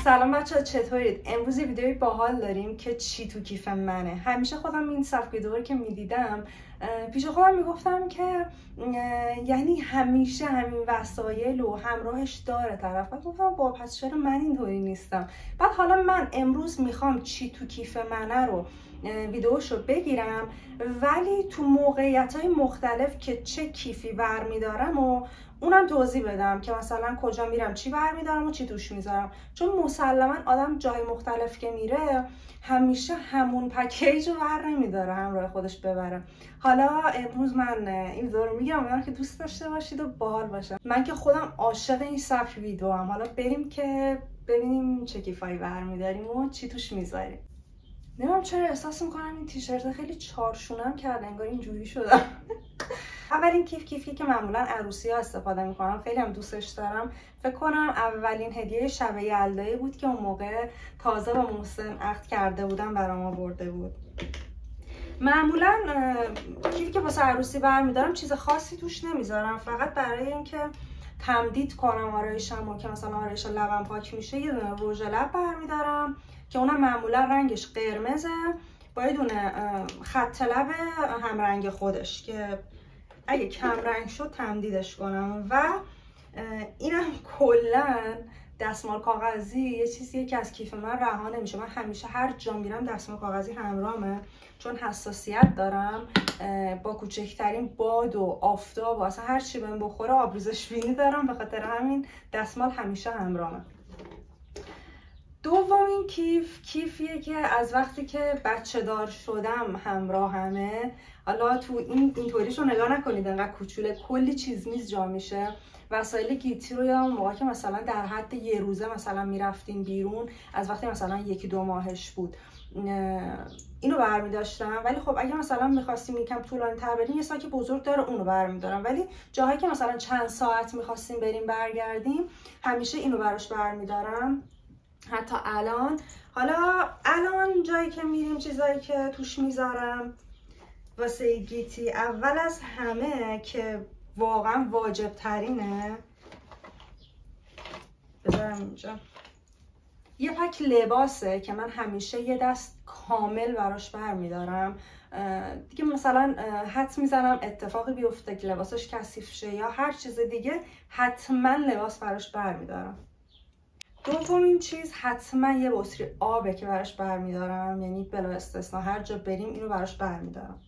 سلام بچه‌ها، چطورید؟ امروز یه ویدیوی باحال داریم که چی تو کیف منه. همیشه خودم این سبک ویدیو که میدیدم پیش خودم میگفتم که یعنی همیشه همین وسایل و همراهش داره طرف. بعد گفتم با پس چرا من اینطوری نیستم؟ بعد حالا من امروز میخوام چی تو کیف منه رو ویدیوشو بگیرم، ولی تو موقعیت‌های مختلف که چه کیفی برمیدارم و اونم توضیح بدم که مثلا کجا میرم چی برمیدارم و چی توش میذارم، چون مسلما آدم جای مختلف که میره همیشه همون پکیج رو بر نمیداره همراه خودش ببره. حالا امروز من این ویدیو رو میگم امیدوارم که دوست داشته باشید و باحال باشه. من که خودم عاشق این سبک ویدیو ام. حالا بریم که ببینیم چه کیفایی برمیداریم و چی توش میذاریم. نمیدونم چرا احساس میکنم این تیشرت خیلی چارشونم کرده، انگار اینجوری شدم. اولین کیفی که معمولا عروسی ها استفاده میکنم، خیلی هم دوستش دارم. فکر کنم اولین هدیه شب یلدایی بود که اون موقع تازه با محسن عقد کرده بودم برام آورده بود. معمولا کیفی که واسه عروسی برمیدارم چیز خاصی توش نمیذارم، فقط برای اینکه تمدید کنم آرایشمو که مثلا آرایش لبم پاک میشه یه دونه رژ لب برمیدارم که اونم معمولا رنگش قرمزه با یه دونه خط لب هم رنگ خودش که اگه کم رنگ شد تمدیدش کنم. و اینم کلا دستمال کاغذی یه چیزیه که از کیف من رها نمیشه. من همیشه هر جا میرم دستمال کاغذی همراهمه، چون حساسیت دارم با کوچکترین باد و آفتاب و اصلا هر چی بهم بخوره آبریزش بینی دارم، به خاطر همین دستمال همیشه همراهمه. دومین کیفیه که از وقتی که بچه دار شدم همراهمه. حالا تو اینطوریشو نگاه نکنید، انقدر کوچوله، کلی چیز میز جا میشه. وسایل گیتی رو یادم موقع که مثلا در حد یه روزه مثلا میرفتیم بیرون، از وقتی مثلا 1-2 ماهش بود اینو برمیداشتم. ولی خب اگه مثلا میخواستیم یکم طولانی تر بریم یه ساک بزرگ داره اونو برمیدارم، ولی جاهایی که مثلا چند ساعت میخواستیم بریم برگردیم همیشه اینو براش برمیدارم. حتی الان جایی که میریم چیزایی که توش میذارم واسه گیتی، اول از همه که واقعا واجب ترینه بذارم اینجا، یه پک لباسه که من همیشه یه دست کامل براش برمیدارم. دیگه مثلا حد میزنم اتفاقی بیفته که لباسش کثیف شه یا هر چیز دیگه، حتما لباس براش برمیدارم. دومین چیز حتما یه بطری آبه که براش برمیدارم، یعنی بلا استثنا هر جا بریم اینو براش برمیدارم.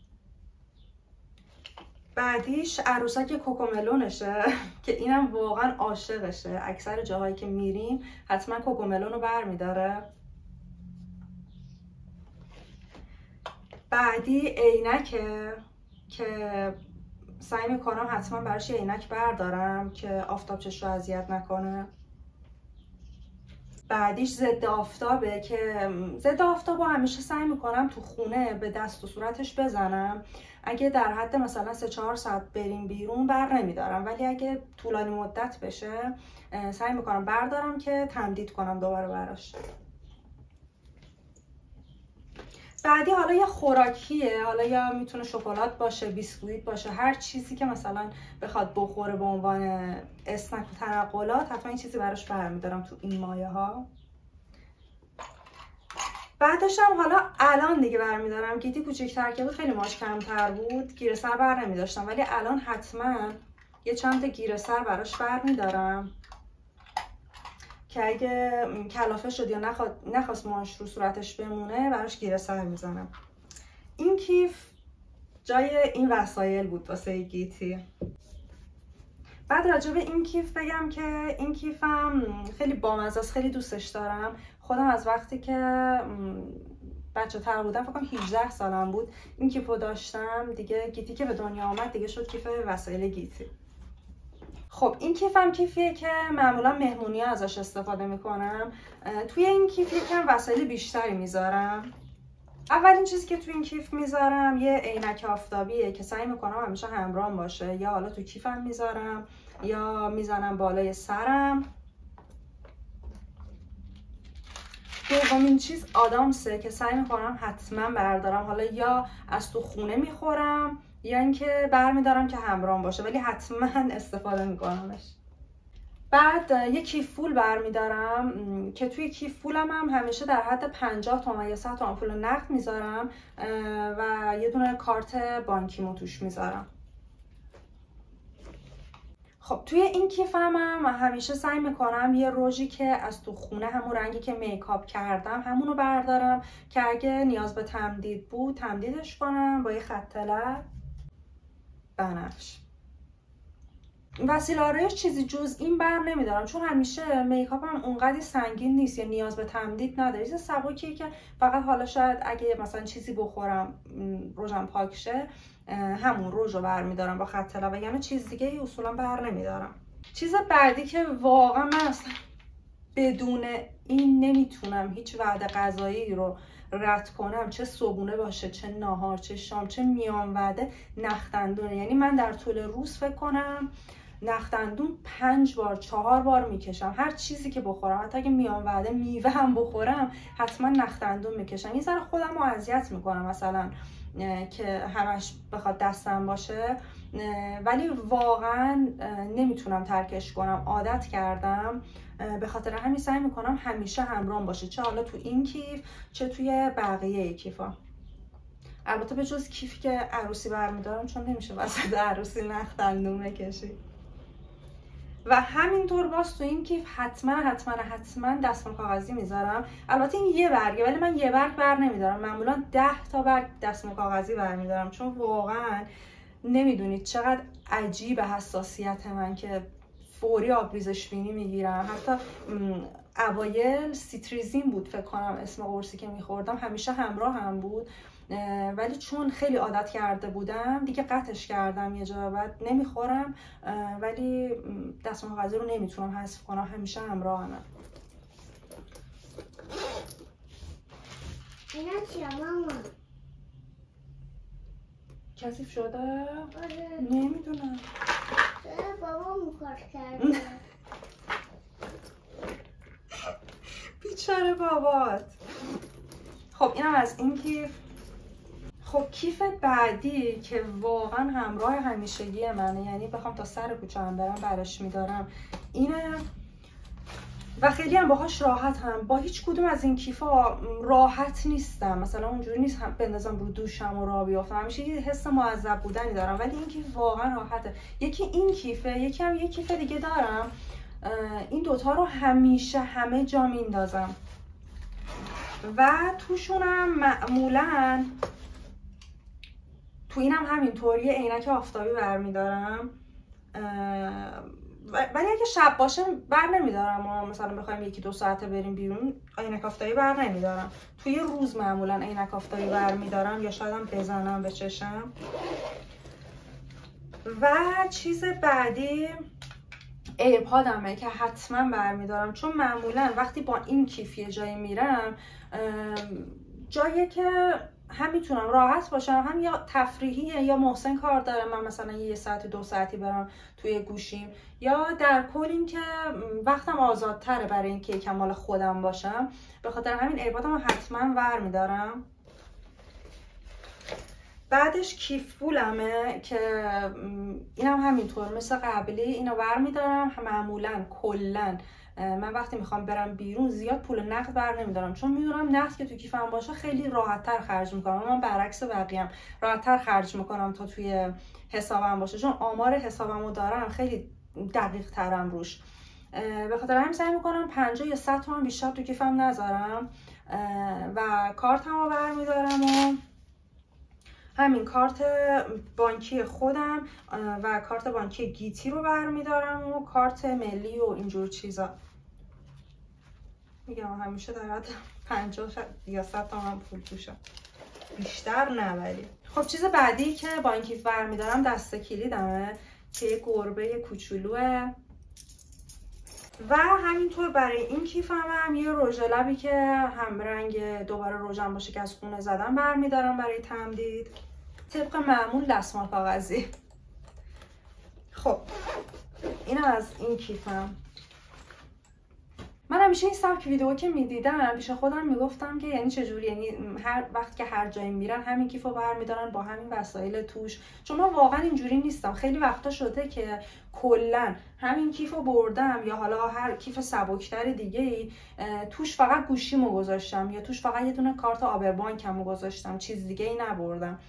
بعدیش عروسک کوکوملونشه که اینم واقعا عاشقشه، اکثر جاهایی که میریم حتما کوکوملون رو برمیداره. بعدی عینکه که سعی میکنم حتما براش عینک بردارم که آفتاب چش رو اذیت نکنه. بعدیش ضد آفتابه که ضد آفتابو همیشه سعی میکنم تو خونه به دست و صورتش بزنم. اگه در حد مثلا 3-4 ساعت بریم بیرون بر نمیدارم، ولی اگه طولانی مدت بشه سعی میکنم بردارم که تمدید کنم دوباره براش. بعدی حالا یه خوراکیه، حالا یا میتونه شکلات باشه، بیسکویت باشه، هر چیزی که مثلا بخواد بخوره به عنوان اسنک و تنقلات حتما این چیزی براش برمیدارم تو این مایه ها. بعدش هم حالا الان دیگه برمیدارم، گیتی کوچیک‌تر که بود خیلی ماش کمتر بود گیره سر بر نمیداشتم، ولی الان حتما یه چند تا گیره سر براش برمیدارم که اگه کلافه شد یا نخواست ماش رو صورتش بمونه براش گیره سر میزنم. این کیف جای این وسایل بود واسه گیتی. بعد راجع به این کیف بگم که این کیفم خیلی بامزه است، خیلی دوستش دارم. خودم از وقتی که بچه تر بودم، فکر کنم 18 سالم بود، این کیفو داشتم. دیگه گیتی که به دنیا آمد دیگه شد کیف وسایل گیتی. خب این کیفم کیفیه که معمولا مهمونی ازش استفاده میکنم. توی این کیف یکم وسایل بیشتری میذارم. اولین چیزی که توی این کیف میذارم یه عینک آفتابیه که سعی میکنم همیشه همراهم باشه، یا حالا تو کیفم میذارم یا میزنم بالای سرم. دومین چیز آدامسه که سعی میکنم حتما بردارم، حالا یا از تو خونه میخورم یا اینکه برمیدارم که همراهم باشه، ولی حتما استفاده میکنمش. بعد یک کیف پول برمیدارم که توی کیف پولم هم همیشه در حد 50 تومن یا 100 تومن پول نقد میذارم و یه دونه کارت بانکیمو توش میذارم. خب توی این کیفم هم همیشه سعی میکنم یه روژی که از تو خونه، همون رنگی که میکاپ کردم همونو بردارم که اگه نیاز به تمدید بود تمدیدش کنم با یه خط لب بنفش. وسیله آرایش چیزی جز این بر نمیدارم چون همیشه میکاپم اونقدر سنگین نیست یا نیاز به تمدید نداره. چیز سبکیه که فقط حالا شاید اگه مثلا چیزی بخورم روژم پاک شه همون روژ رو برمیدارم با خط لب، یعنی چیز دیگه ای اصولا بر نمیدارم. چیز بعدی که واقعا من اصلا بدون این نمیتونم هیچ وعده غذایی رو رد کنم، چه صبحونه باشه، چه ناهار، چه شام، چه میان وعده، نختندونه. یعنی من در طول روز فکر کنم نختندون 5 بار 4 بار میکشم. هر چیزی که بخورم، حتی اگه میان وعده میوه هم بخورم حتما نختندون میکشم. یه ذره خودم رو اذیت میکنم مثلا که همش بخواد دستم باشه، ولی واقعا نمیتونم ترکش کنم، عادت کردم. به خاطر همین سعی میکنم همیشه همراهم باشه، چه حالا تو این کیف چه توی بقیه کیفا. البته به جز کیفی که عروسی برمیدارم چون نمیشه وسط عروسی نختندون بکشی. و همینطور باز تو این کیف حتما دستمال کاغذی میذارم. البته این یه برگه ولی من یه برگ بر نمیدارم، معمولا 10 تا برگ دستمال کاغذی برمیدارم چون واقعا نمیدونید چقدر عجیب حساسیت من که فوری آبریزش بینی میگیرم. حتی اوایل سیتریزین بود فکر کنم اسم قرصی که میخوردم، همیشه همراه هم بود، ولی چون خیلی عادت کرده بودم دیگه قطعش کردم یه جا، بعد نمیخورم ولی دستمال کاغذی رو نمیتونم حذف کنم، همیشه همراهمه. اینا چیه ماما؟ کثیف شده؟ آره. نمیدونم. بابا مکار کرده. بیچاره بابات. خب اینم از این کیف. خب کیف بعدی که واقعا همراه همیشگی منه، یعنی بخوام تا سر کوچه هم برم برش میدارم، اینه و خیلی هم باهاش راحتم. با هیچ کدوم از این کیفا راحت نیستم، مثلا اونجوری نیست بندازم رو دوشم و راه بیافتم، همیشه یه حس معذب بودنی دارم، ولی این کیف واقعا راحته. یکی این کیفه، یکی هم یه کیف دیگه دارم، این دوتا رو همیشه همه جا میندازم و توشونم معمولا تو اینم همینطور یه عینک آفتابی برمیدارم، ولی اگه شب باشه بر نمیدارم، مثلا بخوایم 1-2 ساعته بریم بیرون عینک آفتابی بر نمیدارم. توی روز معمولا عینک آفتابی برمیدارم یا شاید هم بزنم به چشم. و چیز بعدی ایرپادمه که حتما برمیدارم چون معمولا وقتی با این کیف یه جایی میرم، جایی که هم میتونم راحت باشم، هم یا تفریحیه یا محسن کار داره من مثلا 1 ساعت 2 ساعتی برم توی گوشیم، یا در کل این که وقتم آزادتره برای این که یکم مال خودم باشم. به خاطر همین ایرپادم حتما برمیدارم. بعدش کیف پولمه که اینم همینطور مثل قبلی اینو برمیدارم. معمولا کلا من وقتی میخوام برم بیرون زیاد پول نقد بر نمیدارم چون میدونم نقد که تو کیفم باشه خیلی راحت تر خرج میکنم. من برعکس بقیه‌ام راحت تر خرج میکنم تا توی حسابم باشه، چون آمار حسابمو دارم خیلی دقیق ترم روش. به خاطر همین سعی میکنم 50 یا 100 تومن بیشتر تو کیفم نذارم و کارتمو برمیدارم و همین کارت بانکی خودم و کارت بانکی گیتی رو برمیدارم و کارت ملی و اینجور چیزا. میگم همیشه در حد 50 یا 100 تومن پول توشه، بیشتر نه. ولی خب چیز بعدی که با این کیف برمیدارم دسته کلیدمه که یه گربه کوچولوه و همینطور برای این کیف هم یه رژ لبی که هم رنگ دوباره رژم باشه که از خونه زدم برمیدارم برای تمدید. طبق معمول دستمال کاغذی. خب اینم از این کیفم. من همیشه این سبک ویدیو که میدیدم پیش خودم میگفتم که یعنی چجوری، یعنی هر وقت که هر جایی میرن همین کیفو برمیدارن با همین وسایل توش، چون من واقعا اینجوری نیستم. خیلی وقتا شده که کلا همین کیفو بردم یا حالا هر کیف سبکتر دیگه ای توش فقط گوشیمو گذاشتم یا توش فقط یه دونه کارت آبربانکمو گذاشتم، چیز دیگه ای نبردم.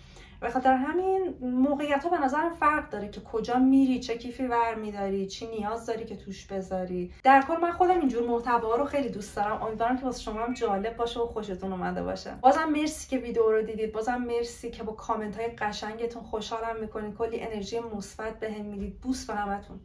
به خاطر همین موقعیت ها به نظرم فرق داره که کجا میری، چه کیفی برمیداری، چی نیاز داری که توش بذاری. در کل من خودم اینجور محتوا رو خیلی دوست دارم. امیدوارم که واسه شما هم جالب باشه و خوشتون اومده باشه. بازم مرسی که ویدیو رو دیدید. بازم مرسی که با کامنت های قشنگتون خوشحالم میکنید. کلی انرژی مثبت بهم میدید. بوس به همتون.